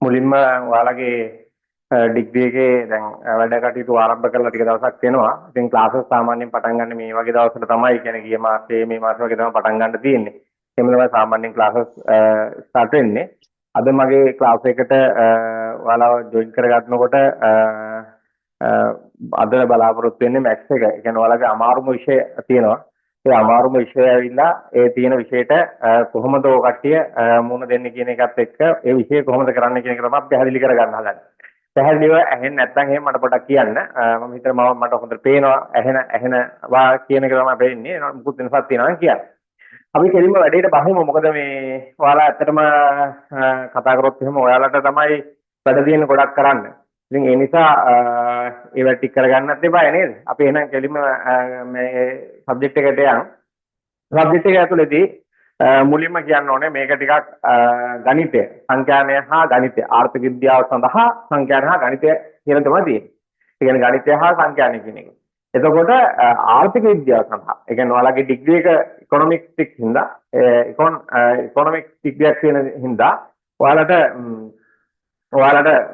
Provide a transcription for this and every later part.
මුලින්ම ඔයාලගේ ඩිග්‍රී එකේ දැන් වැඩ කටයුතු ආරම්භ කරලා ටික දවසක් වෙනවා. ඉතින් ක්ලාසස් සාමාන්‍යයෙන් පටන් ගන්න මේ වගේ දවස්වල තමයි. කියන්නේ ගිය මාසේ මේ මාසේ වගේ තමයි පටන් ගන්න තියෙන්නේ. එහෙම තමයි සාමාන්‍යයෙන් ක්ලාසස් ස්ටාර්ට් වෙන්නේ. අද මගේ ක්ලාස් එකට ඔයාලා ජොයින් කරගන්නකොට අද බලාපොරොත්තු වෙන්නේ මැක්ස් එක. ඒ කියන්නේ ඔයාලගේ අමාරුම විෂය තියෙනවා. ඒ අමාරුම විෂය ඇවිල්ලා ඒ තියෙන විෂයට කොහොමද ඔය කට්ටිය මුණ දෙන්නේ කියන එකත් එක්ක ඒ විෂය කොහොමද කරන්න කියන එක තමයි පැහැදිලි කරගන්න හදන්නේ. පැහැදිලිව ඇහෙන්නේ නැත්නම් එහෙම මට පොඩ්ඩක් කියන්න. මම හිතනවා මට හොඳට පේනවා ඇහෙනවා කියන එක තමයි පේන්නේ. මුකුත් වෙනසක් තියෙනවා කියන්නේ. අපි කෙලින්ම වැඩේට බහිමු. මොකද මේ ඔයාලා ඇත්තටම කතා කරොත් එහෙම ඔයාලට තමයි වැඩ තියෙන ගොඩක් කරන්න. ඉතින් ඒ නිසා ඒවා ටික කරගන්නත් එපා නේද? අපි එහෙනම් කෙලින්ම මේ සබ්ජෙක්ට් එකට යමු. සබ්ජෙක්ට් එක ඇතුළේදී මුලින්ම කියන්න ඕනේ මේක ටිකක් ගණිතය, සංඛ්‍යානය හා ගණිතය, ආර්ථික විද්‍යාව සඳහා සංඛ්‍යාන හා ගණිතය කියලා තමයි තියෙන්නේ. ඒ කියන්නේ ගණිතය හා සංඛ්‍යානය කියන එක. එතකොට ආර්ථික විද්‍යාව සඳහා, ඒ කියන්නේ ඔයාලගේ ඩිග්‍රී එක ඉකොනොමික්ස් එකක් හින්දා, ඉකොනොමික්ස් ඩිග්‍රියක් තියෙන හින්දා ඔයාලට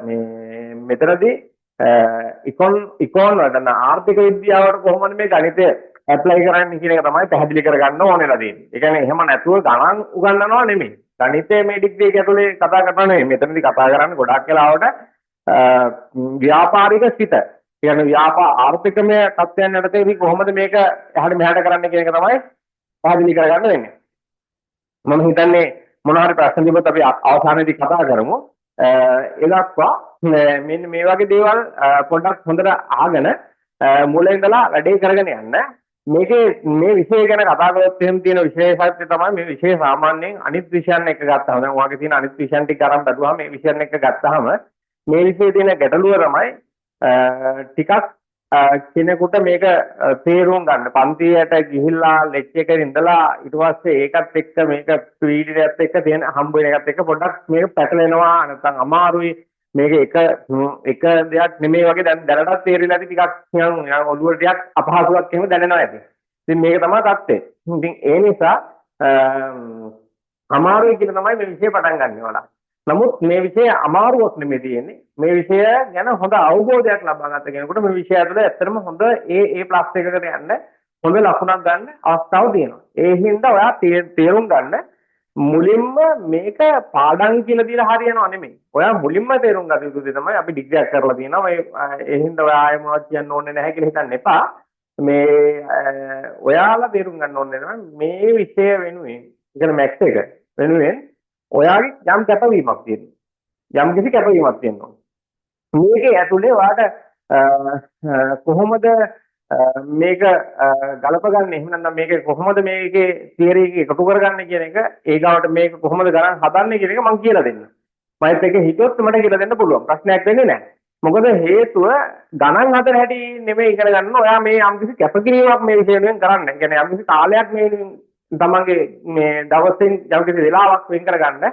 මේ මෙතනදී ඉකොන් වලට ආර්ථික විද්‍යාවට කොහොමද මේ ගණිතය ඇප්ලයි කරන්නේ කියන එක තමයි පැහැදිලි කරගන්න ඕනෙලා තියෙන්නේ. ඒ කියන්නේ එහෙම නැතුව ගණන් උගන්වනවා නෙමෙයි. ගණිතයේ මේ ඩිග්‍රී එක ඇතුලේ කතා කරනවා නෙමෙයි. මෙතනදී කතා කරන්නේ ගොඩක් වෙලාවට ව්‍යාපාරික සිත. ඒ කියන්නේ ආර්ථිකමය තත්ත්වයන් යටතේදී කොහොමද මේක එහාට මෙහාට කරන්නේ කියන එක තමයි පැහැදිලි කරගන්න වෙන්නේ. මම හිතන්නේ මොනවා හරි ප්‍රශ්න තිබ්බොත් අපි අවසානයේදී කතා කරමු. එලක්වා මෙන්න මේ වගේ දේවල් පොඩ්ඩක් හොඳට අහගෙන මුලින් ඉඳලා වැඩේ කරගෙන යන්න. මේකේ මේ විෂය ගැන කතා කරොත් එහෙම තියෙන විශේෂත්වය තමයි මේ විෂය සාමාන්‍යයෙන් අනිත් විෂයන් එක්ක ගත්තාම දැන් ඔයාගේ තියෙන අනිත් විෂයන් ටික අරන් බැලුවාම මේ විෂයන් එක්ක ගත්තාම මේ විෂයේ තියෙන ගැටලුව තමයි ටිකක් කෙනෙකුට මේක තේරුම් ගන්න. පන්තියට ගිහිල්ලා ලෙක්චර් එකේ ඉඳලා ඊට පස්සේ ඒකත් එක්ක මේක පීඩිතයත් එක්ක තියෙන හම්බ වෙන එකත් එක්ක පොඩ්ඩක් මේක පැටලෙනවා නැත්නම් අමාරුයි. මේක එක දෙයක් නෙමෙයි වගේ දැනටත් තේරිලා ඇති ටිකක් නිකන් ඔළුවට ටිකක් අපහසුයක් එහෙම දැනෙනවා ඇති. ඉතින් මේක තමයි தත්ත්වය. ඉතින් ඒ නිසා අමාරුයි කියලා තමයි මේ විෂය පටන් ගන්න ඕන. නමුත් මේ විෂය අමාරුවක් නෙමෙයි තියෙන්නේ. මේ විෂය ගැන හොඳ අවබෝධයක් ලබා ගන්න කෙනෙකුට මේ විෂය ඇතුළේ ඇත්තටම හොඳ ඒ ප්ලස් එකකට යන්න හොඳ ලකුණක් ගන්න අවස්ථාව තියෙනවා. ඒ හින්දා ඔයා තේරුම් ගන්න මුලින්ම මේක පාඩම් කියලා දීලා හරියනව නෙමෙයි. ඔයා මුලින්ම තේරුම් ගන්න යුතු දේ තමයි අපි ඩිග්‍රියක් කරලා තියෙනවා. ඒ හින්දා ඔයා ආයෙ මොනවද කියන්න ඕනේ නැහැ කියලා හිතන්න එපා. මේ ඔයාලා තේරුම් ගන්න ඕනේ මේ විෂය වෙනුවෙන්, ඒ කියන්නේ මැක්ස් එක වෙනුවෙන් ඔයාගේ යම් කැපවීමක් තියෙනවා. යම් කිසි කැපවීමක් තියෙනවා. මේකේ ඇතුලේ ඔයාට කොහොමද මේක ගලපගන්නේ, එහෙම නැත්නම් මේක කොහොමද මේකේ තියරි එක එකතු කරගන්නේ කියන එක, ඒගාවට මේක කොහොමද ගණන් හදන්නේ කියන එක මම කියලා දෙන්නම්. මයිත් එක හිතුවොත් මට කියලා දෙන්න පුළුවන්. ප්‍රශ්නයක් වෙන්නේ නැහැ. මොකද හේතුව ගණන් හදන හැටි නෙමෙයි ඉගෙන ගන්න. ඔයා මේ යම්කිසි කැපකිරීමක් මේ විෂයෙන් කරන්න. ඒ කියන්නේ යම්කිසි කාලයක් මේ තමන්ගේ මේ දවසෙන් යම්කිසි වෙලාවක් වෙන් කරගන්න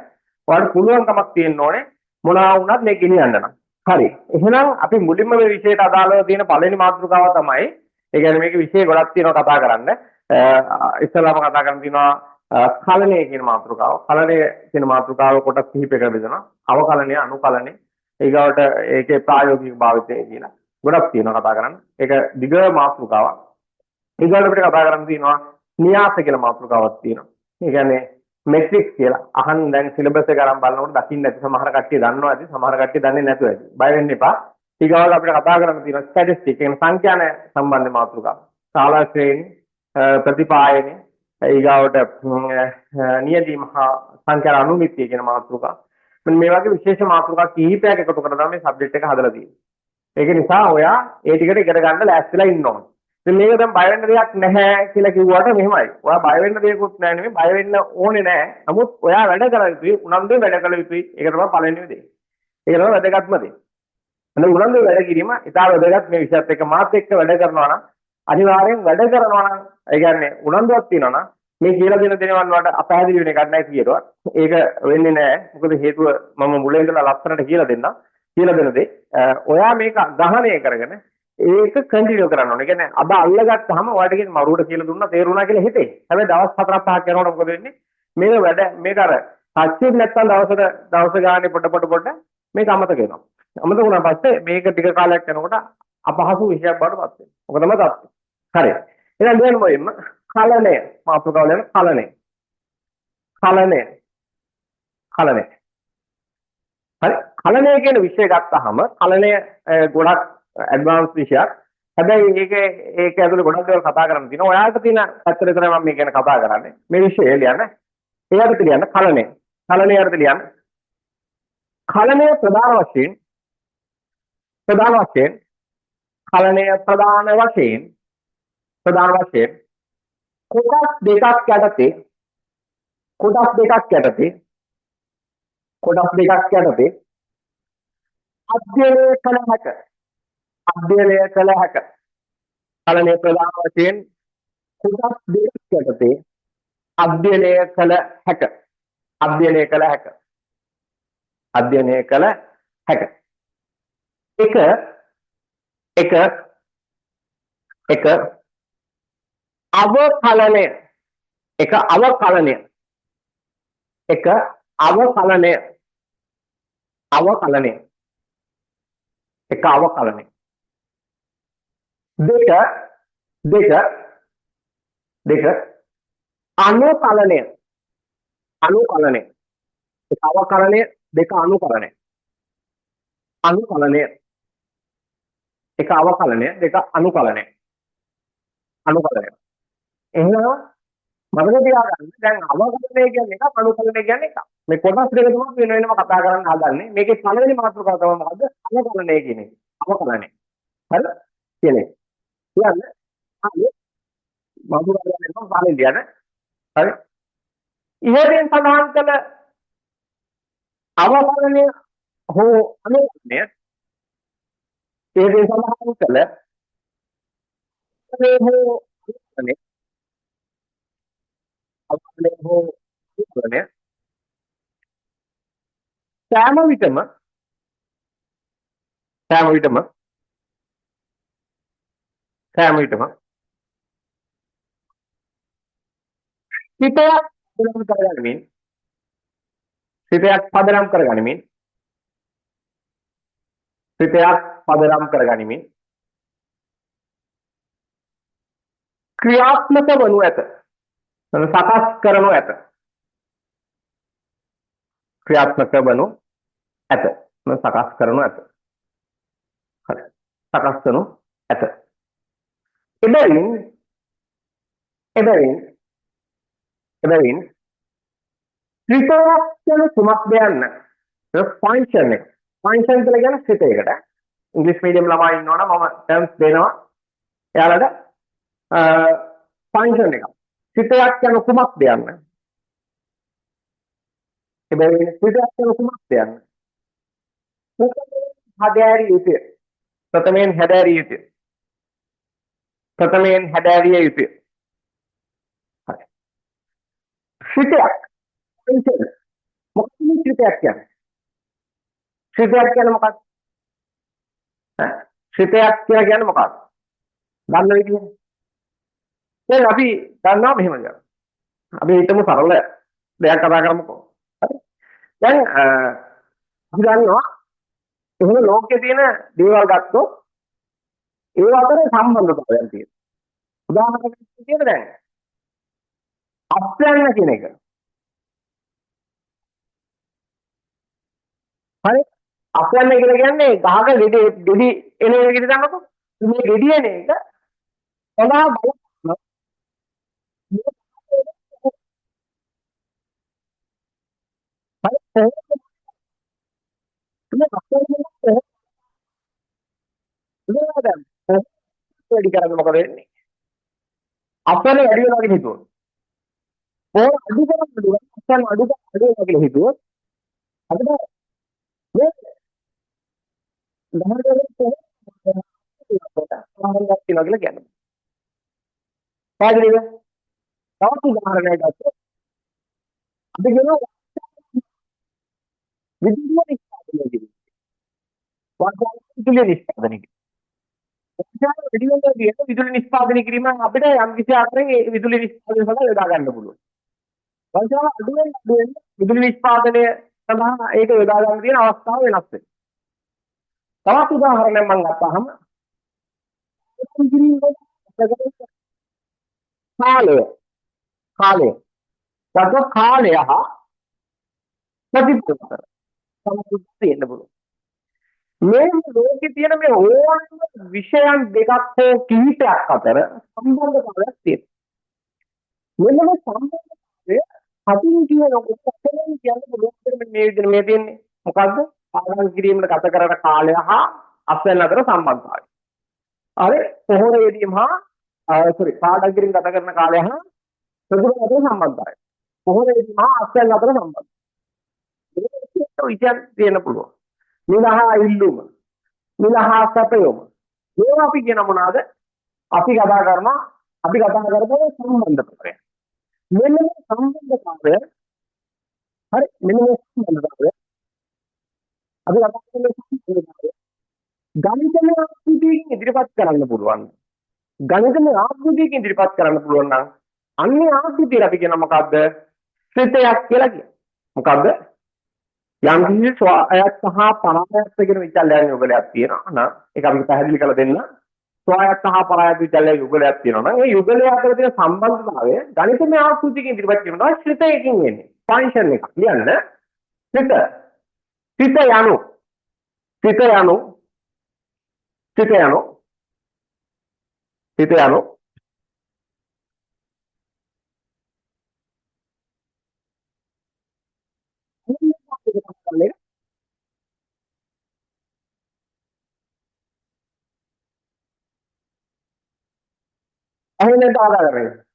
ඔයාලට පුළුවන්කමක් තියෙන්න ඕනේ මොනවා වුණත් මේක ගෙනියන්න නම්. හරි. එහෙනම් අපි මුලින්ම මේ විෂයට අදාළව තියෙන පළවෙනි මාතෘකාව තමයි, ඒ කියන්නේ මේකේ විෂය ගොඩක් තියෙනවා කතා කරන්න. ඉස්සෙල්ලාම කතා කරන්න තියෙනවා කලණය කියන මාතෘකාව. කලණය කියන මාතෘකාව කොටස් කිහිපයකට බෙදෙනවා. අවකලනය, අනුකලනය, ඊගාවට ඒකේ ප්‍රායෝගික භාවිතය කියලා ගොඩක් තියෙනවා කතා කරන්න. ඒක දිග මාතෘකාවක්. ඊගාවට අපිට කතා කරන්න තියෙනවා න්‍යාස කියලා මාතෘකාවක් තියෙනවා. ඒ කියන්නේ මෙට්‍රික්ස් කියලා. අහන් දැන් සිලබස් එක අරන් බලනකොට දකින්න ඇති සමහර කට්ටිය දන්නවා ඇති, සමහර කට්ටිය දන්නේ නැතුව ඇති. බය වෙන්න එපා. ඊගාවල අපිට කතා කරන්න තියෙනවා ස්ටැටිස්ටික් කියන සංඛ්‍යාන සම්බන්ධ මාතෘකාව. ශාලා ශ්‍රේණි, ප්‍රතිපායන, ඊගාවට නියදීම හා සංඛ්‍යා අනුමිතිය කියන මාතෘකාව. මේ වගේ විශේෂ මාතෘකා කිහිපයක් එකතු කරලා මේ සබ්ජෙක්ට් එක හදලා තියෙන්නේ. ඒක නිසා ඔයා ඒ ටිකට ඉගෙන ගන්න ලෑස්තිලා ඉන්න ඕනේ. ඉතින් මේක දැන් බය වෙන්න දෙයක් නැහැ කියලා කිව්වට මෙහෙමයි. ඔයා බය වෙන්න දෙයක්වත් නැහැ නෙමෙයි, බය වෙන්න ඕනේ නැහැ. නමුත් ඔයා වැඩ කළ යුතුයි, උනන්දුවෙන් වැඩ කළ යුතුයි. ඒක තමයි පළවෙනිම දේ. ඒක තමයි වැදගත්ම දේ. අන්න උනන්දුවෙන් වැඩ කිරීම ඉතාල වැදගත්. මේ විෂයත් එක්ක මාත් එක්ක වැඩ කරනවා නම් අනිවාර්යෙන් වැඩ කරනවා නම්, ඒ කියන්නේ උනන්දුවක් තියෙනවා නම් මේ කියලා දෙන දේවල් වලට අපහැදිලි වෙන එකක් නැහැ කියනවා. ඒක වෙන්නේ නැහැ. මොකද හේතුව මම මුලින් ඉඳලා ලස්සනට කියලා දෙන්නම්. කියලා දෙන දේ ඔයා මේක ග්‍රහණය කරගෙන ඒක කන්ටිනියු කරන්න ඕනේ. ඒ කියන්නේ අද අල්ලගත්තාම ඔයාලට කියන මරුවට කියලා දුන්නා තේරුණා කියලා හිතේ. හැබැයි දවස් 4-5ක් යනකොට මොකද වෙන්නේ? මේක අර පස්සේ නැත්තම් දවස ගානේ පොඩ මේක අමතක වෙනවා. අමතක වුණා පස්සේ මේක ටික කාලයක් යනකොට අපහසු විෂයක් බවට පත් වෙනවා. ඔක තමයි තත්ත්වය. හරි. එහෙනම් දැන් මොකෙන්න කලණය මාතෘකාව වල කලණය. කලණය. කලණය. හරි. කලණය කියන විෂය ගත්තාම කලණය ගොඩක් ඇඩ්වාන්ස් විෂයක්. හැබැයි ඒක ඇතුලේ ගොඩක් දේවල් කතා කරන්න තියෙනවා. ඔයාලට තියෙන පැත්තට විතරයි මම මේ ගැන කතා කරන්නේ. මේ විෂය ලියන්න. ඒකට ලියන්න කලණය. කලණයට ලියන්න. කලණය ප්‍රධාන වශයෙන් කලණය ප්‍රධාන වශයෙන් කොටස් දෙකක් යටතේ අධ්‍යයනය කළ හැක. කලණය ප්‍රධාන වශයෙන් කොටස් දෙකක් යටතේ අධ්‍යයනය කළ හැක. එක අවකලනය. දෙක අනුකලනය. එක අවකලනය දෙක අනුකලනය. එක අවකලනය දෙක අනුකලනය. එහෙනම් මතක තියාගන්න දැන් අවකලනය කියන්නේ එකක් අනුකලනය කියන්නේ එකක්. මේ කොටස් දෙක තමයි වෙනම කතා කරන්න හදන්නේ. මේකේ පළවෙනි මාතෘකාව තමයි මොකද්ද? අවකලනය කියන එක. අවකලනය. හරි? කියන්නේ. කියන්නේ හරි. මාතෘකාව දෙන්නවා පාලෙන් ලියන්න. හරි? ඉහළින් සඳහන් කළ අවකලනය හෝ අනුකලනය ඉහළින් සඳහන් කළ අවකලනය හෝ අනුකලනය සෑම විටම සිතයක් පදනම් කරගනිමින් ක්‍රියාත්මක වනු ඇත. සකස් කරනු ඇත. හරි. සකස් කරනු ඇත. එබැවින් ත්‍රිතයක් කියන කුමක්ද යන්න ෆන්ක්ෂන් එක. ෆන්ක්ෂන් කියලා කියන ත්‍රිතයකට. ඉංග්‍රීසි මීඩියම් ළමයි ඉන්නවනම් මම ටර්ම්ස් දෙනවා. එයාලට ෆන්ක්ෂන් එක. ත්‍රිතයක් කියන කුමක්ද යන්න. එබැවින් ත්‍රිතයක් කියන කුමක්ද යන්න. ප්‍රථමයෙන් හැදෑරිය යුතුය. හරි. ත්‍රිතයක් මොකක්ද ත්‍රිතයක් කියන්නේ? ත්‍රිතයක් කියන්නේ මොකක්ද? ත්‍රිතයක් කියලා කියන්නේ මොකක්ද? දන්නවද කියන්නේ? දැන් අපි දන්නවා මෙහෙම දෙයක්. අපි හිතමු සරල දෙයක් කතා කරමුකෝ. හරි. දැන් අපි දන්නවා එහෙම ලෝකයේ තියෙන දේවල් ගත්තොත් ඒ අතර සම්බන්ධතාවයක් තියෙනවා. උදාහරණයක් විදිහට දැන් අප්‍රයන්න කියන එක. හරි. අප්‍රයන්න කියලා කියන්නේ ගහක ගෙඩි එන එක විදිහට ගන්නකො. මේ ගෙඩි එන එක සඳහා බලන්න. හරි. මේ අප්‍රයන්න වැඩි කරන්නේ මොකද වෙන්නේ? අප්‍රයන්න වැඩි වෙනවා කියලා හිතුවොත්. ඕන අඩු කරන්න අප්‍රයන්න අඩු වෙනවා කියලා හිතුවොත් අපිට මේ සම්බන්ධයක් තියෙනවා කියලා කියනවා. පැහැදිලිද? තවත් උදාහරණයක් ගත්තොත් අපි කියනවා විදුලිය නිෂ්පාදනය කිරීම. විදුලිය නිෂ්පාදනය කිරීම. විදුලි නිෂ්පාදනය කිරීම අපිට යම් කිසි ආකාරයක විදුලි නිෂ්පාදනය සඳහා යොදා ගන්න පුළුවන්. වර්ෂාව අඩුවෙන් විදුලි නිෂ්පාදනය සඳහා ඒක යොදා ගන්න තියෙන අවස්ථාව වෙනස් වෙනවා. තවත් උදාහරණයක් මම ගත්තාම කාලය කාලය වර්ෂ කාලය හා ප්‍රතිප්‍රවර්තන සමතුලිත වෙන්න පුළුවන්. මේ ලෝකේ තියෙන මේ ඕනම විෂයන් දෙකක් හෝ කිහිපයක් අතර සම්බන්ධතාවයක් තියෙනවා. මෙන්න මේ සම්බන්ධතාවය හතින් කියනකොට අපෙන් කියන්න පුළුවන් මේ විදිහට මේ තියෙන්නේ මොකද්ද? පාඩම් කිරීමකට ගත කරන කාලය හා අස්වැන්න අතර සම්බන්ධතාවය. හරි පොහොර යෙදීම හා පාඩම් කිරීම ගත කරන කාලය හා ප්‍රතිඵල අතර සම්බන්ධතාවය. පොහොර යෙදීම හා අස්වැන්න අතර සම්බන්ධතාවය. මේක විචාර දෙන්න පුළුවන්. මිලහා ඉල්ලුම මිලහා සැපයොම මේවා අපි කියන මොනවාද? අපි කතා කරපුවා සම්බන්ධතාවය. මෙන්න මේ සම්බන්ධතාවය හරි මෙන්න මේ සම්බන්ධතාවය අපි කතා කරන්නේ සම්බන්ධතාවය ගණිතමය ආකෘතියකින් ඉදිරිපත් කරන්න පුළුවන්. ගණිතමය ආකෘතියකින් ඉදිරිපත් කරන්න පුළුවන් නම් අන්නේ ආකෘතිය අපි කියන මොකද්ද? ශ්‍රිතයක් කියලා කියනවා. මොකද්ද? යම් කිසි ස්වායත්ත හා පරායත්ත කියන විචල්යන් යුගලයක් තියෙනවා නම් ඒක අපි පැහැදිලි කරලා දෙන්න. ස්වායත්ත හා පරායත්ත විචල්ය යුගලයක් තියෙනවා නම් ඒ යුගලය අතර තියෙන සම්බන්ධතාවය ගණිතමය ආකෘතියකින් ඉදිරිපත් කරනවා ශ්‍රිතයකින් එන්නේ. ෆන්ක්ෂන් එක. කියන්න ශ්‍රිත ශ්‍රිත යනු ශ්‍රිත යනු ශ්‍රිත යනු ශ්‍රිත යනු අහන්නේ තාදා කරන්නේ.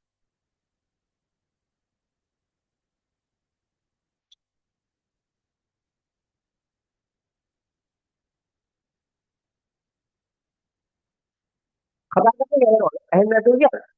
කතා කරන්නේ යනවා. අහන්නේ නැතුව කියන්නේ.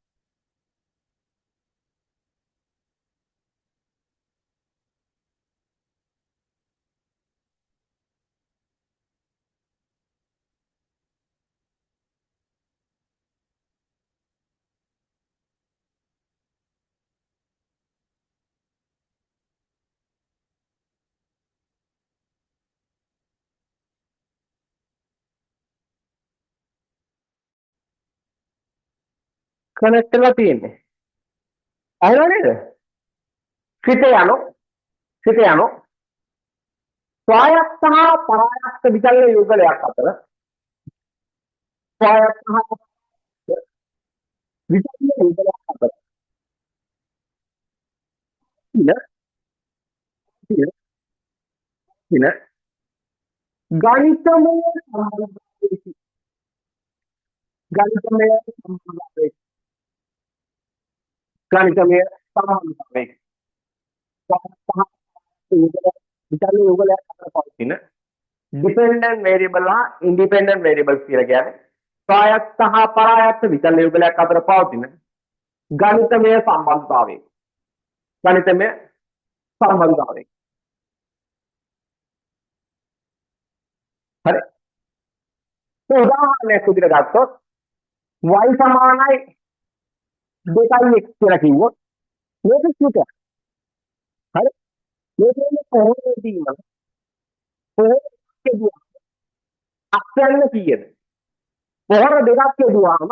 කනෙක්ට් වෙලා තියෙන්නේ. අහනව නේද? ශ්‍රිත යනු ස්වායත්ත හා පරායත්ත විචල්‍ය යුගලයක් අතර ස්වායත්ත හා විචල්‍ය යුගලයක් අතර ඉන ගණිතමය සම්බන්ධතාවය ගණිතමය සම්බන්ධතාවය ගණිතමය සම්බන්ධතාවය විචල්‍ය යුගලයක් අතර පවතින ඩිපෙන්ඩන්ට් වේරියබල් හා ඉන්ඩිපෙන්ඩන්ට් වේරියබල්ස් කියලා කියන්නේ ස්වායත්ත හා පරායත්ත විචල්‍ය යුගලයක් අතර පවතින ගණිතමය සම්බන්ධතාවය. ගණිතමය සම්බන්ධතාවය. හරි. උදාහරණයක් විදිහට ගත්තොත් y සමානයි 2x කියලා කිව්වොත් මේක සූත්‍රයක්. හරි. මේකේ කොහොමදීම කොහොමද අක්ෂරන කීයද? පොහොර දෙකක් යදුවාම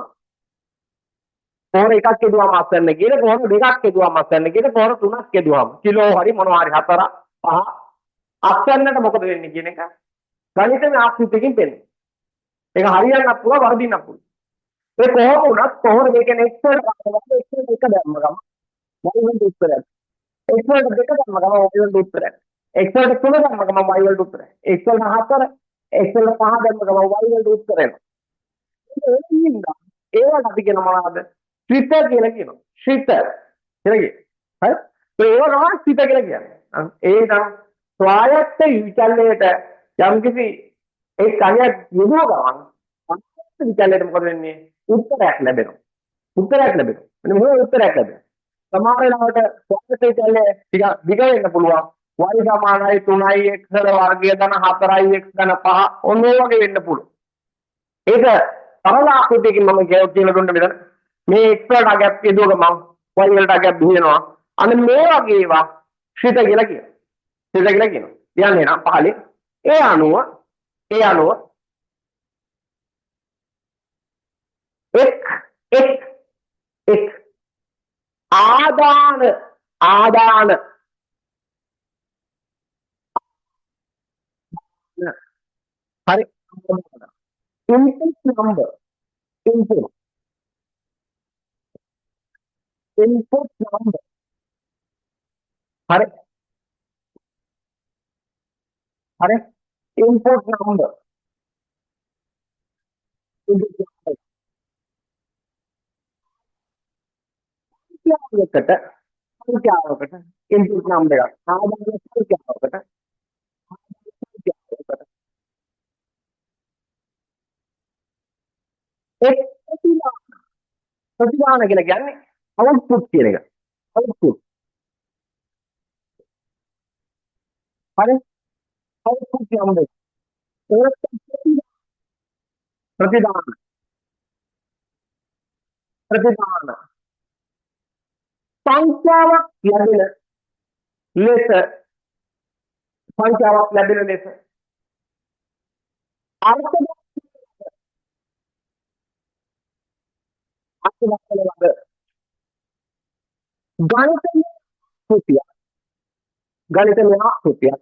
පොහොර එකක් යදුවාම අක්ෂරන කීයද? පොහොර දෙකක් යදුවාම අක්ෂරන කීයද? පොහොර තුනක් යදුවාම කිලෝ හරි මොනවා හරි 4 5 අක්ෂරනට මොකද වෙන්නේ කියන එක ගණිතමය ආකෘතියකින් පෙන්නනවා. ඒක හරියන්නත් පුළුවන් වරදින්නත් පුළුවන්. ඒ කොහොම වුණත් පොහොර දෙකෙන් x වලට ගන්න x වලට එක දැම්ම ගම y වලට උත්තරයක්. x වලට දෙක දැම්ම ගම y වලට උත්තරයක්. x වලට තුන දැම්ම ගම y වලට උත්තරයක්. x වලට හතර x වලට පහ දැම්ම ගම y වලට උත්තරයක්. ඒවට අපි කියන මොනවද? ශ්‍රිත කියලා කියනවා. ශ්‍රිත කියලා කියනවා. හරි? ඒක තමයි ශ්‍රිත කියලා කියන්නේ. ඒ නම් ස්වායත්ත විචල්‍යයට යම්කිසි ඒ කණයක් යොදව ගමන් අන්තිම විචල්‍යයට මොකද වෙන්නේ? උත්තරයක් ලැබෙනවා. මෙන්න මොන උත්තරයක් ලැබෙනවා? සමහර වෙලාවට ස්වායත්ත විචල්‍ය ටික දිග වෙන්න පුළුවන්. y සමානයි 3යි x වර්ගය ධන 4යි x ධන 5 ඔන්න ඔය වගේ වෙන්න පුළුවන්. ඒක සරල ආකෘතියකින් මම කියලා දුන්න මෙතන මේ x වලට අගයක් යදුවක මම y වලට අගයක් බෙහෙනවා අන්න මේ වගේ ඒවා ශ්‍රිත කියලා කියනවා. ශ්‍රිත කියලා කියනවා. යන්නේ නම් පහලින් ඒ අණුව එක් එක් එක් ආදාන හරි input number input number හරි හරි input number සංඛ්‍යාවකට input number එකක් ආදාන සංඛ්‍යාවකට එක් ප්‍රතිදාන කියලා කියන්නේ output කියන එක output හරි output number ඒක ප්‍රතිදාන සංඛ්‍යාවක් ලැබෙන ලෙස අර්ථ දක්වනවාද ගණිතමය ආකෘතියක්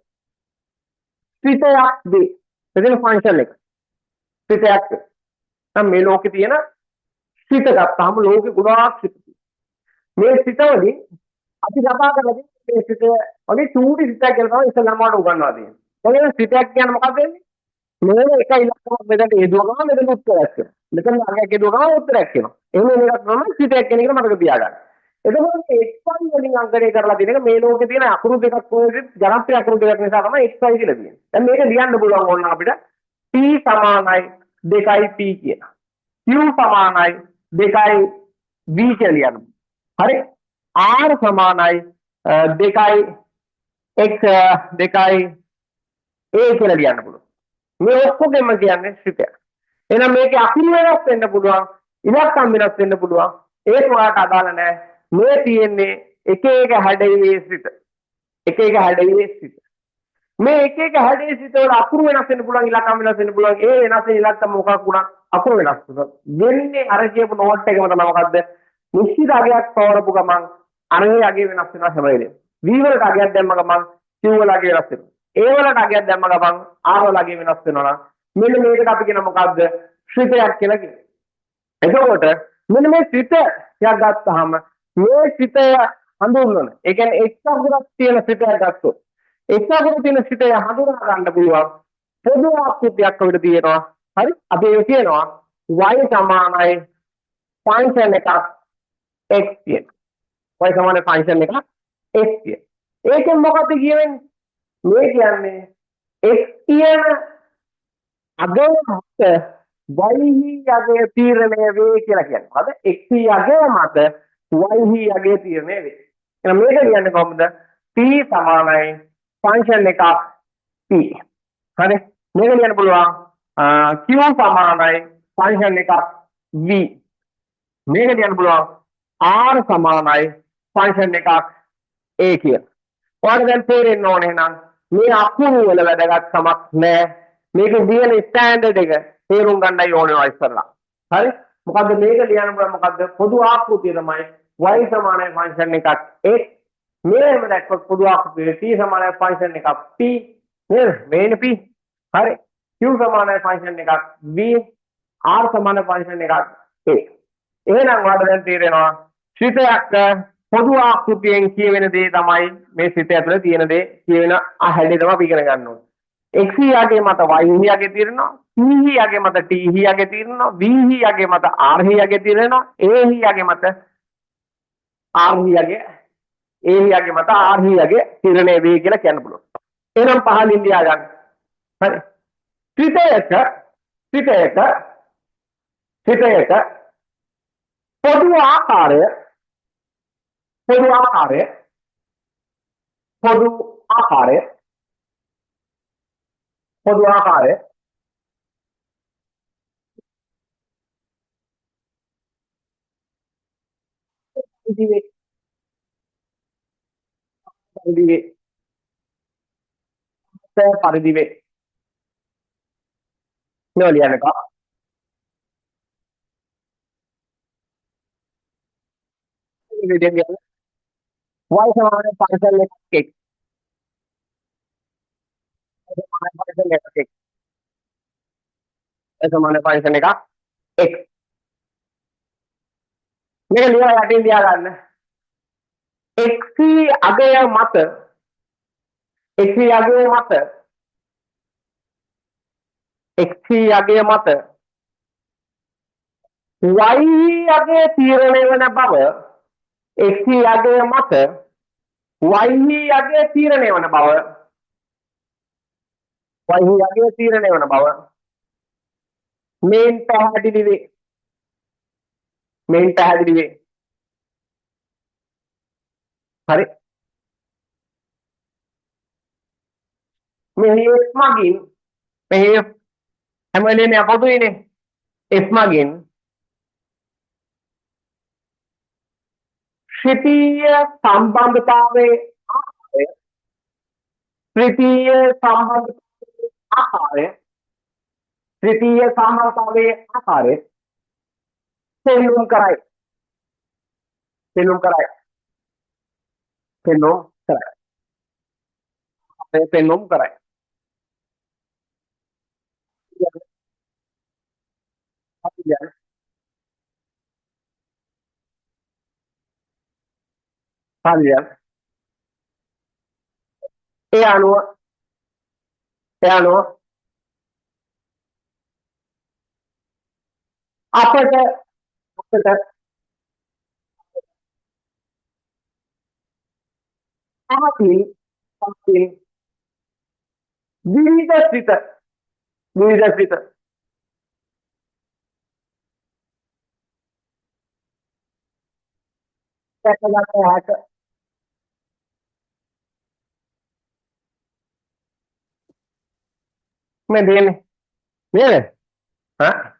ත්‍රිතයක් දී එතන ෆන්ක්ෂන් එක ත්‍රිතයක් නම් මේ ලෝකේ තියෙන ත්‍රිත ගත්තාම ලෝකේ ගොඩාක් ත්‍රිත මේ ත්‍රිතවලින් අපි කතා කරලා මේ ත්‍රිත වගේ චූටි ත්‍රිතයක් කියලා තමයි ඉස්සෙල්ලාම වට උගන්වලා තියෙන්නේ. දැන් ත්‍රිතයක් කියන්නේ මොකක්ද වෙන්නේ? මේක එක ඉලක්කමක් මෙතනට යදුව ගමන් මෙතන උත්තරයක් එනවා. මෙතන අගයක් යදුව ගමන් උත්තරයක් එනවා. එහෙම එකක් තමයි ත්‍රිතයක් කියන එක මතක තියාගන්න. එතකොට xy වලින් අංකණය කරලා තියෙන එක මේ ලෝකේ තියෙන අකුරු දෙකක් කොහෙද ජනප්‍රිය අකුරු දෙකක් නිසා තමයි xy කියලා තියෙන්නේ. දැන් මේක ලියන්න පුළුවන් ඕන අපිට p සමානයි 2යි p කියලා. q සමානයි 2යි v කියලා ලියන්න. හරි r සමානයි 2යි x 2යි a කියලා ලියන්න පුළුවන්. මේ ඔක්කොගෙම කියන්නේ ශ්‍රිතයක්. එහෙනම් මේකේ අකුරු වෙනස් වෙන්න පුළුවන්, ඉලක්කම් වෙනස් වෙන්න පුළුවන්. ඒක ඔයාලට අදාළ නැහැ. මේ තියෙන්නේ එක එක හැඩයේ ශ්‍රිත. මේ එක එක හැඩයේ ශ්‍රිත වල අකුරු වෙනස් වෙන්න පුළුවන්, ඉලක්කම් වෙනස් වෙන්න පුළුවන්. ඒ වෙනස් වෙන ඉලක්කම් මොකක් වුණත් අකුරු වෙනස් වෙනවා. වෙන්නේ අර කියපු නෝට් එකම තමයි මොකද්ද? නිශ්චිත අගයක් තෝරපු ගමන් අරගේ අගය වෙනස් වෙනවා හැම වෙලේම. v වලට අගයක් දැම්ම ගමන් q වල අගය වෙනස් වෙනවා. a වලට අගයක් දැම්ම ගමන් r වල අගය වෙනස් වෙනවා නම් මෙන්න මේකට අපි කියන මොකද්ද? ශ්‍රිතයක් කියලා කියනවා. එතකොට මෙන්න මේ ශ්‍රිතයක් ගත්තාම මේ ශ්‍රිතය හඳුන්වන. ඒ කියන්නේ x අකුරක් තියෙන ශ්‍රිතයක් ගත්තොත් x අකුරක් තියෙන ශ්‍රිතය හඳුනා ගන්න පුළුවන් පොදු ආකෘතියක් අපිට තියෙනවා. හරි? අපි ඒක කියනවා y සමානයි ෆන්ක්ෂන් එකක් x කියන. y සමානයි ෆන්ක්ෂන් එකක් x කියන. ඒකෙන් මොකද කියවෙන්නේ? මේ කියන්නේ x කියන අගය මත y හි අගය තීරණය වේ කියලා කියන්නේ. මොකද x හි අගය මත y හි අගය තීරණය වේ. එහෙනම් මේක කියන්නේ කොහොමද? p සමානයි ෆන්ක්ෂන් එකක් p. හරි? මේක කියන්න පුළුවන් q සමානයි ෆන්ක්ෂන් එකක් v. මේක කියන්න පුළුවන් r සමානයි ෆන්ක්ෂන් එකක් a කියලා. ඔයාලට දැන් තේරෙන්න ඕනේ නම් මේ අකුරු වල වැදගත්කමක් නැහැ. මේක දින ස්ටෑන්ඩඩ් එක තේරුම් ගන්නයි ඕනේ ඉස්සරලා. හරි? මොකද්ද මේක ලියන්න පුළුවන් මොකද්ද? පොදු ආකෘතිය තමයි y සමානයි ෆන්ක්ෂන් එකක් x. මේම දැක්කොත් පොදු ආකෘතිය t සමානයි ෆන්ක්ෂන් එකක් p. නේද? මේන p. හරි? q සමානයි ෆන්ක්ෂන් එකක් v. r සමානයි ෆන්ක්ෂන් එකක් a. එහෙනම් ඔයාලට දැන් තේරෙනවා ශ්‍රිතයක් පොදු ආකෘතියෙන් කියවෙන දේ තමයි මේ ශ්‍රිතය ඇතුලේ තියෙන දේ කියවෙන හැඩය තමයි අපි ඉගෙන ගන්න ඕනේ. x හි යගේ මත y හි යගේ තියෙනවා, p හි යගේ මත t හි යගේ තියෙනවා, v හි යගේ මත r හි යගේ තියෙනවා, a හි යගේ මත r හි යගේ a හි යගේ මත r හි යගේ තීරණය වේ කියලා කියන්න පුළුවන්. එහෙනම් පහලින් ලියා ගන්න. හරි. ශ්‍රිතයක පොදු ආකාරය පරිදි පරිදි වේ. මේවා ලියන්න එපා. මේ විදිහට ලියන්න. y සමාන ෆන්ක්ෂන් එකක් x. y සමාන ෆන්ක්ෂන් එකක් x. y සමාන ෆන්ක්ෂන් එකක් x. මේක ලියලා යටින් ලියා ගන්න. x අගය මත x අගය මත x අගය මත y අගය තීරණය වන බව x අගය මත y අගය තීරණය වන බව y අගය තීරණය වන බව මේන් පැහැදිලි වේ. මේන් පැහැදිලි වේ. හරි. මෙහි x මගින් මෙහි හැම වෙලේම අපොතුයිනේ f මගින් ත්‍රිතීය සම්බන්ධතාවයේ ආකාරය ත්‍රිතීය සම්බන්ධතාවයේ ආකාරය ත්‍රිතීය සම්බන්ධතාවයේ ආකාරය පෙන්වුම් කරයි. පෙන්වුම් කරයි. පෙන්වුම් කරයි. මේ පෙන්වුම් කරයි. හරියට හරියට ඒ අනුව අපට පැහැදිලි විවිධ සිත දැකගත හැක. මේ දෙන්නේ නේද? හා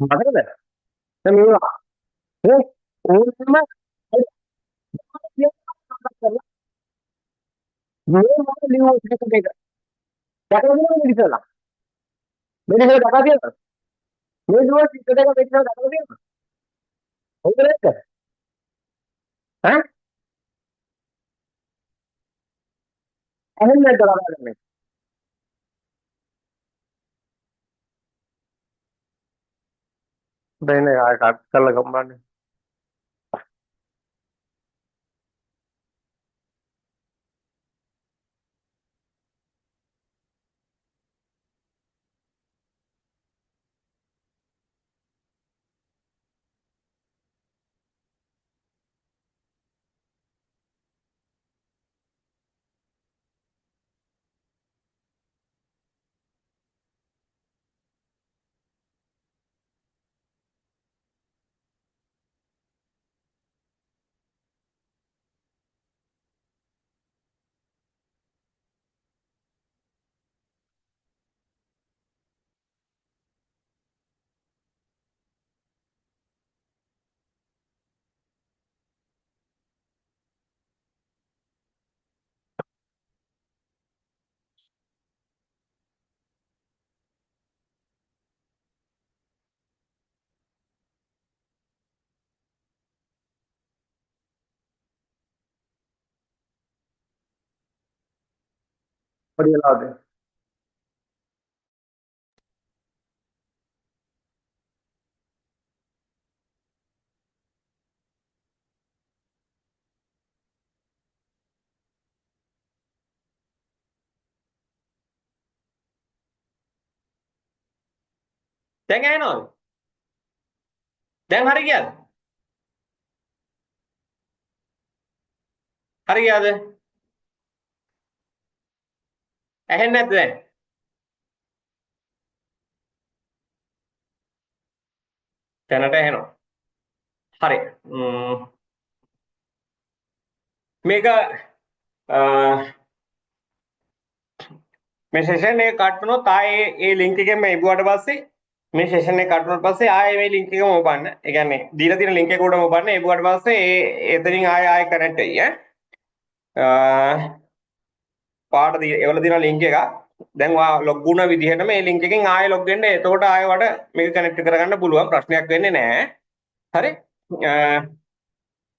මතකද? දැන් මේවා ඒ ඕනම මේ මොකද ලියුව එක දෙක. දැකලා තියෙනවද ඉතින්ලා? මේ දෙක දැකලා තියෙනවද? මේ ලියුව එක දෙක මෙතන දැකලා තියෙනවද? හොඳ නැද්ද? ඈ? ඇහෙන්නේ නැද්ද කතාව? දැන් ආයෙ කට් කරලා ගම්බන්නේ. පොඩි වෙලාවද? දැන් ඇහෙනවද? දැන් හරි ගියාද? හරි ගියාද? ඇහෙන්නේ නැද්ද දැන්? දැනට ඇහෙනවා. හරි. මේක මේ සෙෂන් එක කට් වුණොත් ආයේ ඒ ලින්ක් එකෙන් මේ ඉබුවට පස්සේ මේ සෙෂන් එක කට් වුණාට පස්සේ ආයේ මේ ලින්ක් එකම ඔබන්න. ඒ කියන්නේ දීලා තියෙන ලින්ක් එක උඩම ඔබන්න. ඉබුවට පස්සේ ඒ එතනින් ආයේ කනෙක්ට් වෙයි ඈ. පාට ඒවල තියෙන ලින්ක් එක දැන් ඔයා ලොග් වුණ විදිහටම මේ ලින්ක් එකෙන් ආයෙ ලොග් වෙන්න. එතකොට ආයෙ වට මේක කනෙක්ට් කරගන්න පුළුවන්. ප්‍රශ්නයක් වෙන්නේ නැහැ. හරි?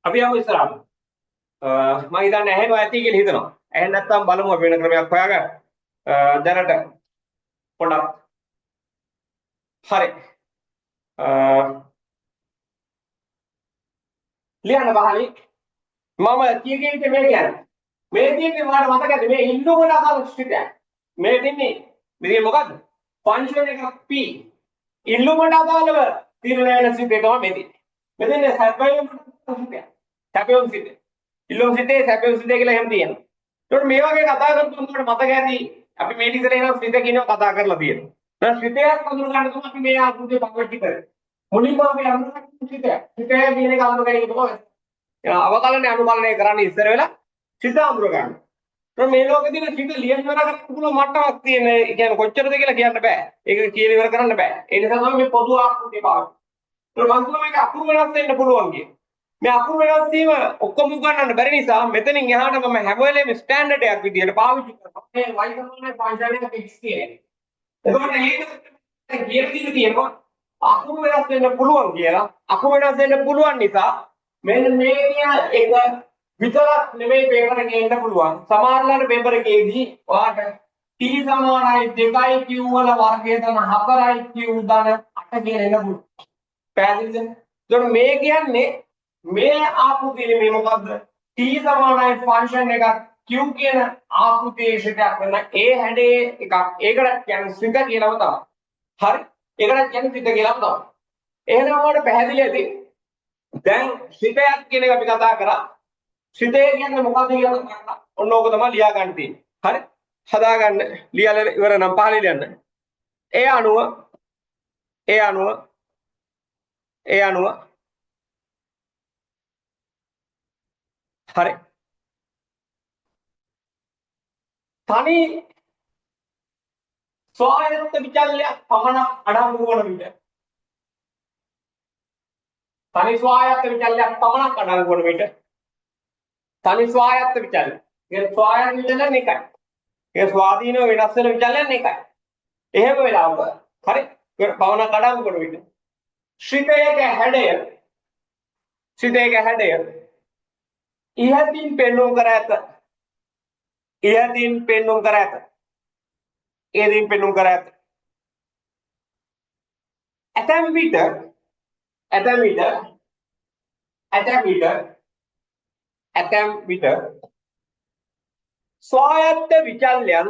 අපි යමු ඉස්සරහට. මම හිතන්නේ ඇහෙනවා ඇති කියලා හිතනවා. ඇහෙන්නේ නැත්නම් බලමු අපි වෙන ක්‍රමයක් හොයාගන්න. දැනට පොඩක් හරි. ලියන්න බහලි. මම කී කී මේ කියන්නේ. මේ තියෙන්නේ ඔයාලට මතකද මේ ඉන්ඩෝකට අදාළ ස්ටිකයක්. මේ දෙන්නේ මේ මොකද්ද? ෆන්ක්ෂන් එකක් p. ඉල්ලුමට අදාළව තීරණය වෙන සිද්ධිය තමයි මේ තියෙන්නේ. මෙතන සැපයුම් සිද්ධිය. සැපයුම් සිද්ධිය. ඉල්ලුම් සිද්ධිය සැපයුම් සිද්ධිය කියලා එහෙම තියෙනවා. ඒකට මේ වගේ කතා කරනකොට මතක ඇති අපි මේ ඉතින් එනවා සිද්ධිය කියනවා කතා කරලා තියෙනවා. දැන් සිද්ධියක් අඳුර ගන්න තමයි අපි මේ ආකෘතිය පාවිච්චි කරන්නේ. මුලින්ම අපි අඳුරගන්න සිද්ධිය. සිද්ධිය කියන එක අඳුර ගැනීම තමයි. අවකලනය අනුකලනය කරන්න ඉස්සර වෙලා සිත අඳුර ගන්න. ඒත් මේ ලෝකෙදී සිත ලියන්න ඉවර කරන්න පුළුවන් මට්ටමක් තියෙන. ඒ කියන්නේ කොච්චරද කියලා කියන්න බෑ. ඒක කියලා ඉවර කරන්න බෑ. ඒ නිසා තමයි මේ පොදු ආකෘතිය පාවිච්චි. ඒක මම කියනවා මේක අකුරු වෙනස් වෙන්න පුළුවන් කියන. මේ අකුරු වෙනස් වීම ඔක්කොම උගන්නන්න බැරි නිසා මෙතනින් එහාට මම හැම වෙලේම ස්ටෑන්ඩඩ් එකක් විදියට පාවිච්චි කරනවා. මේ y සමානයි ෆන්ක්ෂන් එක x කියන්නේ. එතකොට ඒක කියලා තියෙනවා අකුරු වෙනස් වෙන්න පුළුවන් කියලා. අකුරු වෙනස් වෙන්න පුළුවන් නිසා මෙන්න මේ කියන එක විතරක් නෙමෙයි පේපර් එකේ එන්න පුළුවන්. සමහරවල්ලාට පේපර් එකේදී ඔයාලට t සමානයි 2q වල වර්ගය ධන 4q ධන 8 කියලා එන්න පුළුවන්. පැහැදිලිද? එතකොට මේ කියන්නේ මේ ආකෘතියේ මේ මොකද්ද? t සමානයි ෆන්ක්ෂන් එකක් q කියන ආකෘතියේ ශිටයක් වෙන ඒ හැඩේ එකක්. ඒකට කියන්නේ සිත කියලාම තමයි. හරි? ඒකට කියන්නේ සිත කියලාම තමයි. එහෙනම් ඔයාලට පැහැදිලි ඇති. දැන් සිතයක් කියන එක අපි කතා කරා. සිතේ කියන්නේ මොකක්ද කියලා කතා කරා. ඔන්න ඕක තමයි ලියා ගන්න තියෙන්නේ. හරි? හදාගන්න ලියලා ඉවර නම් පහළ ලියන්න. ඒ අනුව හරි. තනි ස්වායත්ත විචල්‍යයක් පමණ අඩංගු වන විට තනි ස්වායත්ත විචල්‍යයක් පමණක් අඩංගු වන විට තනි ස්වායත්ත විචල්‍ය. ඒ ස්වායත්ත විචල්‍යන් එකයි. ඒ ස්වාධීනව වෙනස් වෙන විචල්‍යන් එකයි. එහෙම වෙලාවක හරි පමණක් අඩංගු වන විට ශ්‍රිතයක හැඩය ඉහතින් පෙන්වුම් කර ඇත. එදින් පෙන්වුම් කර ඇත. ඇතැම් විට ස්වායත්ත විචල්‍යයන්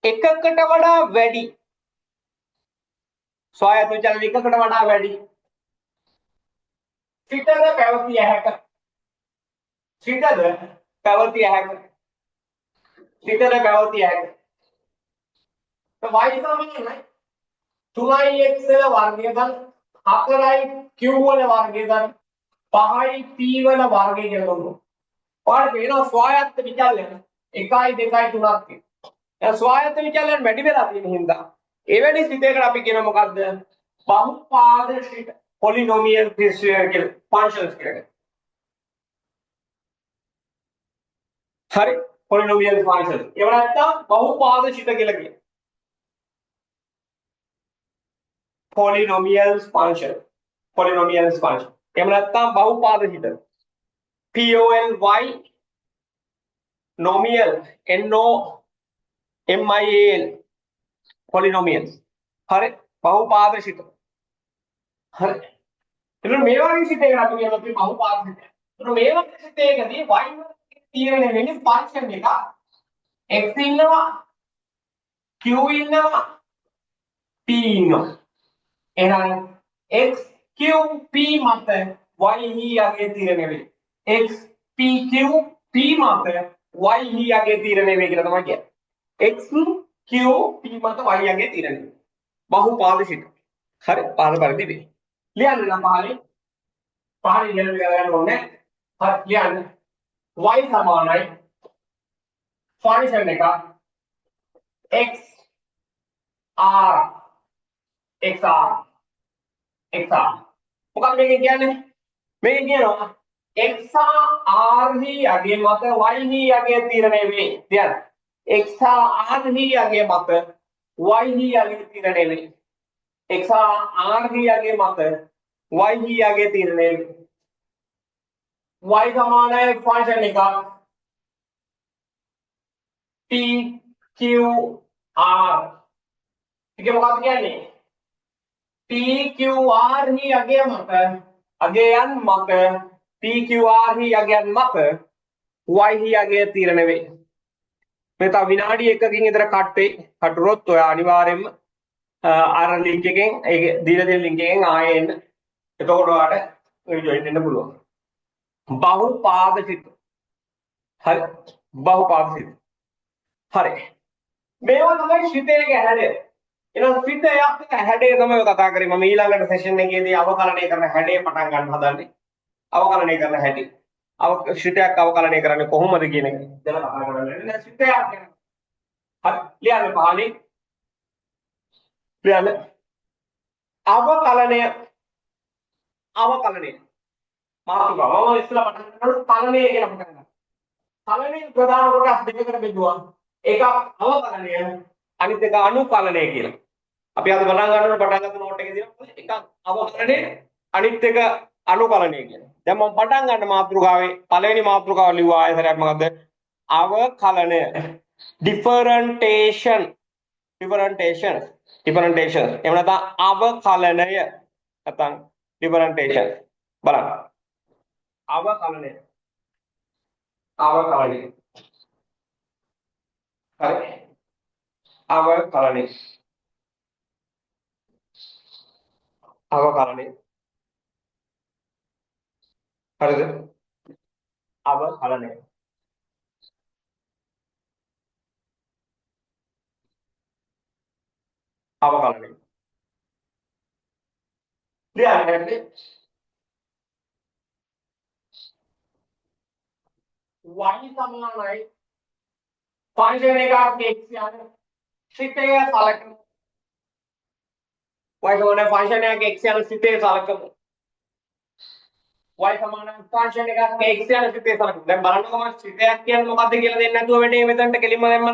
එකකට වඩා වැඩි සිතද පැවතිය හැක. y සමානයි 3x වල වර්ගය ධන 4q වල වර්ගය ධන 5p වල වර්ගය කියලා දුන්නොත් ඔයාලට පේනවා ස්වායත්ත විචල්‍යන 1 2 3ක් තියෙනවා. දැන් ස්වායත්ත විචල්‍යන වැඩි වෙලා තියෙන හින්දා එවැනි සිතයකට අපි කියන මොකද්ද? බහුපාද සිත polynomial කියලා functions කියලා. හරි polynomial functions. ඒව නැත්තම් බහුපාද සිත කියලා කියනවා. polynomial function. එහෙම නැත්නම් බහුපාද හිත. POLY nomial NOMIAL polynomials. හරි බහුපාද හිත. හරි. එතන මේ වගේ සිතේකට අපි කියනවා අපි බහුපාද හිත. එතන මේ වගේ සිතේකදී y වල තීරණය වෙන්නේ ෆන්ක්ෂන් එක x ඉන්නවා q ඉන්නවා p ඉන්නවා. එහෙනම් x q p මත y ඊයගේ තීරණය වෙයි. x p q p මත y ඊයගේ තීරණය වෙයි කියලා තමයි කියන්නේ. x q p මත y ඊයගේ තීරණය. බහුපාදිශික. හරි පාද පරිදි වෙයි. ලියන්න නම් පහලින් ඉගෙන ගන්න ඕනේ. හරි ලියන්න. y සමානයි ෆන්ක්ෂන් එක x r xr xr මොකක්ද මේකෙන් කියන්නේ? මේකෙන් කියනවා x r ඊයගේ මත y ඊයගේ තීරණය වෙයි. තියන්න. x r ඊයගේ මත y ඊයගේ තීරණය වෙයි. x r ඊයගේ මත y ඊයගේ තීරණය වෙයි. y සමානයි ෆන්ක්ෂන් එක p q r. ඒක මොකක්ද කියන්නේ? p q r ඊයගේ මත අගයන් මත p q r ඊයගයන් මත y ඊයගේ තීරණය වෙයි. මේ තව විනාඩි 1කින් විතර කට් වෙයි. කටුරොත් ඔය අනිවාර්යෙන්ම අර ලින්ක් එකෙන් ඒක දීලා තියෙන ලින්ක් එකෙන් ආයෙ එන්න. එතකොට ඔයාලට ජොයින් වෙන්න පුළුවන්. බහුපාදික. හරි. බහුපාදික. හරි. මේවා තමයි ශිතයේ හැඩය. එහෙනම් ශිතයක් හැඩය තමයි කතා කරේ. මම ඊළඟට සෙෂන් එකේදී අවකලනය කරන හැඩය පටන් ගන්න හදන්නේ. අවකලනය කරන හැටි. ශිතයක් අවකලනය කරන්නේ කොහොමද කියන එක දැන් කතා කරන්නේ. දැන් ශිතයක් ගැන. හරි. ලියන්න පහලින්. ලියන්න. අවකලනය මාතෘකාව. මම ඉස්සෙල්ලා පටන් ගන්නකොට කලනය කියලා පටන් ගන්නවා. කලනයේ ප්‍රධාන කොටස් දෙකකට බෙදුවා. එකක් අවකලනය අනිත් එක අනුකලනය කියලා. අපි අද පටන් ගන්න නෝට් එකේ තියෙනවා එකක් අවකලනය අනිත් එක අනුකලනය කියලා. දැන් මම පටන් ගන්න මාතෘකාවේ පළවෙනි මාතෘකාව ලිව්වා ආයතරයක් මොකද්ද? අවකලනය. differentiation. එහෙම නැත්නම් අවකලනය නැත්නම් differentiation. බලන්න. අවකලනය. හරි. අවකලනය. හරිද? අවකලනය. ලියන්න. y සමානයි ෆන්ක්ෂන් එකක් x යන ශිතයේ සලකමු. y සමානයි ෆන්ක්ෂන් එකක් x යන ශිතයේ සලකමු. y සමානයි ෆන්ක්ෂන් එකක් x යන ශිතයේ සලකමු. දැන් බලන්නකො මම ශිතයක් කියන්නේ මොකද්ද කියලා දෙන්නේ නැතුව වෙන්නේ මෙතනට කෙලින්ම දැම්ම නම්